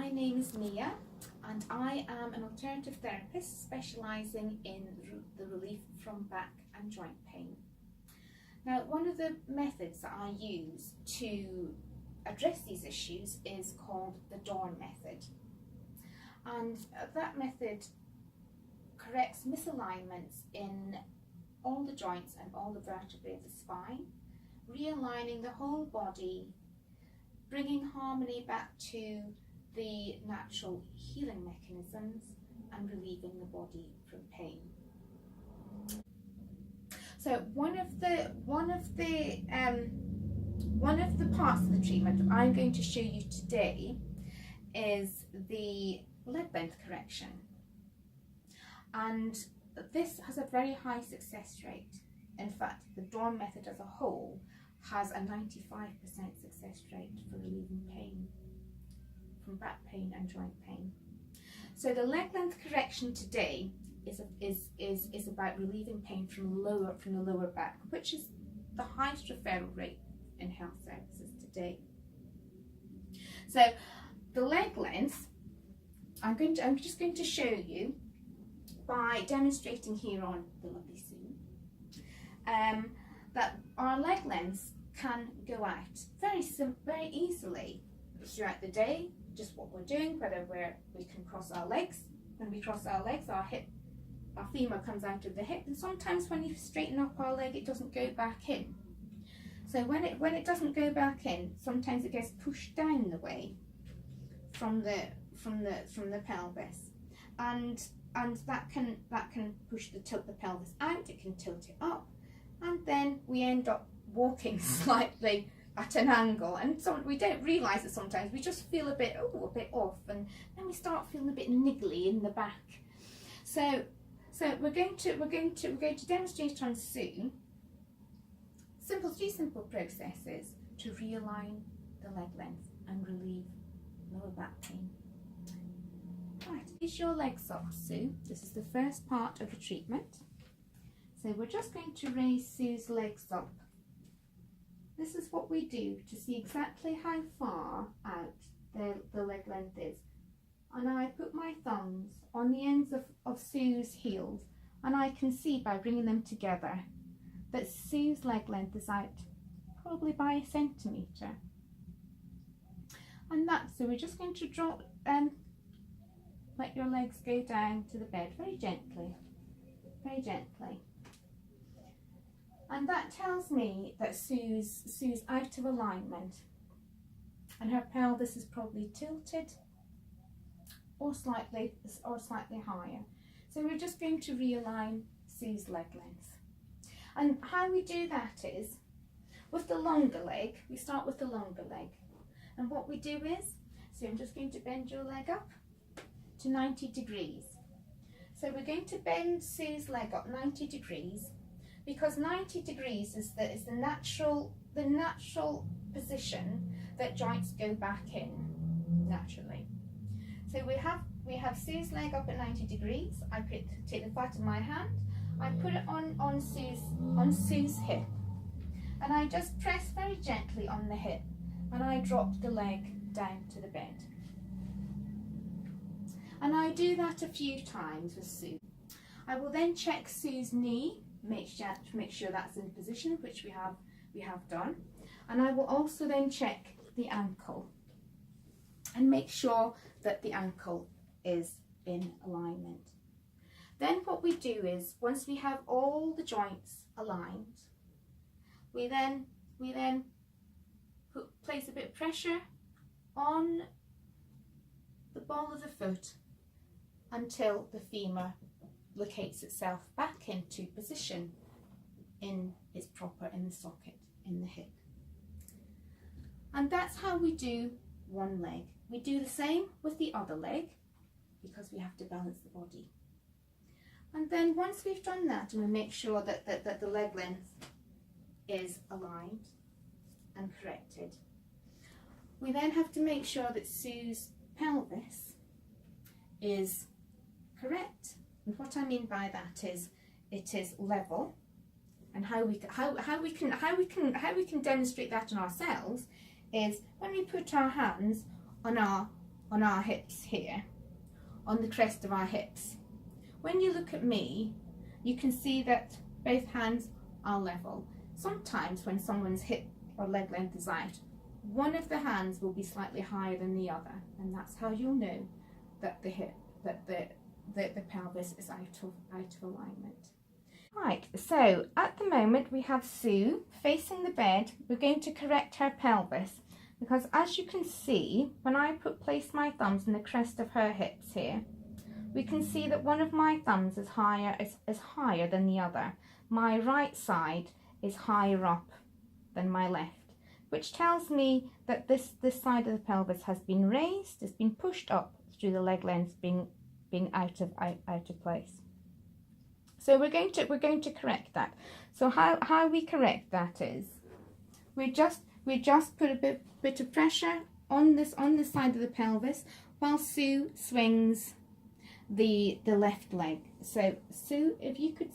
My name is Mia and I am an alternative therapist specialising in the relief from back and joint pain. Now, one of the methods that I use to address these issues is called the Dorn method, and that method corrects misalignments in all the joints and all the vertebrae of the spine, realigning the whole body, bringing harmony back to the natural healing mechanisms and relieving the body from pain. So one of the parts of the treatment that I'm going to show you today is the leg length correction, and this has a very high success rate. In fact, the Dorn method as a whole has a 95% success rate for relieving pain from back pain and joint pain. So the leg length correction today is about relieving pain from the lower back, which is the highest referral rate in health services today. So the leg length, I'm just going to show you by demonstrating here on the lovely Sue that our leg lengths can go out very easily throughout the day. Just what we're doing, whether we can cross our legs. When we cross our legs, our femur comes out of the hip, and sometimes when you straighten up our leg, it doesn't go back in. So when it doesn't go back in, sometimes it gets pushed down the way from the pelvis, and that can tilt the pelvis out. It can tilt it up, and then we end up walking slightly at an angle, and so we don't realise it sometimes. We just feel a bit off, and then we start feeling a bit niggly in the back. So we're going to demonstrate on Sue three simple processes to realign the leg length and relieve lower back pain. Right, is your legs up, Sue? This is the first part of the treatment. So we're just going to raise Sue's legs up. This is what we do to see exactly how far out the leg length is. And I put my thumbs on the ends of Sue's heels, and I can see by bringing them together that Sue's leg length is out probably by a centimetre. And so we're just going to drop let your legs go down to the bed very gently, very gently. And that tells me that Sue's out of alignment, and her pelvis is probably tilted or slightly higher. So we're just going to realign Sue's leg length. And how we do that is with the longer leg. We start with the longer leg, and what we do is, so I'm just going to bend your leg up to 90 degrees. So we're going to bend Sue's leg up 90 degrees, because 90 degrees is the natural position that joints go back in naturally. So we have Sue's leg up at 90 degrees. I take the flat of my hand, I put it on Sue's hip, and I just press very gently on the hip, and I drop the leg down to the bed. And I do that a few times with Sue. I will then check Sue's knee, make sure that's in position, which we have done, and I will also then check the ankle and make sure that the ankle is in alignment. Then what we do is, once we have all the joints aligned, we then place a bit of pressure on the ball of the foot until the femur locates itself back into position in the socket in the hip. And that's how we do one leg. We do the same with the other leg, because we have to balance the body. And then once we've done that, and we make sure that the leg length is aligned and corrected, we then have to make sure that Sue's pelvis is correct. And what I mean by that is it is level. And how we can demonstrate that on ourselves is when we put our hands on on our hips here, on the crest of our hips. When you look at me, you can see that both hands are level. Sometimes when someone's hip or leg length is out, one of the hands will be slightly higher than the other, and that's how you'll know that the pelvis is out of alignment. Right, so at the moment we have Sue facing the bed. We're going to correct her pelvis, because as you can see, when I place my thumbs in the crest of her hips here, we can see that one of my thumbs is higher than the other. My right side is higher up than my left, which tells me that this side of the pelvis has been raised, it's been pushed up through the leg length being out of place. So we're going to correct that. So how we correct that is we just put a bit of pressure on this side of the pelvis while Sue swings the left leg. So Sue, if you could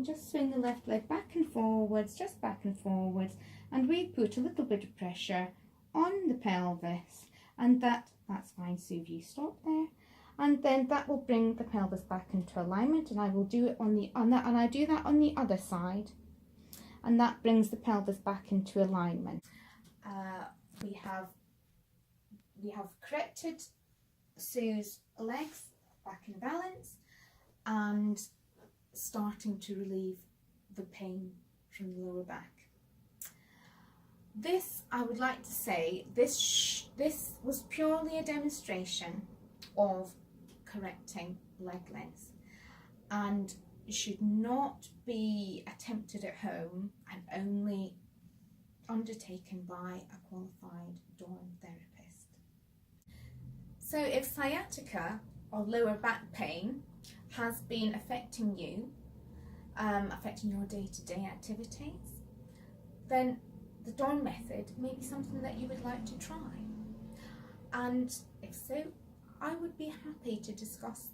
just swing the left leg back and forwards, just back and forwards, and we put a little bit of pressure on the pelvis, and that's fine. Sue, if you stop there, and then that will bring the pelvis back into alignment, and I will do it and I do that on the other side, and that brings the pelvis back into alignment. We have corrected Sue's legs back in balance and starting to relieve the pain from the lower back. This, I would like to say, this was purely a demonstration of correcting leg length, and should not be attempted at home and only undertaken by a qualified Dorn therapist. So if sciatica or lower back pain has been affecting you, affecting your day-to-day activities, then the Dorn method may be something that you would like to try. And if so, I would be happy to discuss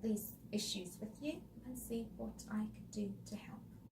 these issues with you and see what I could do to help.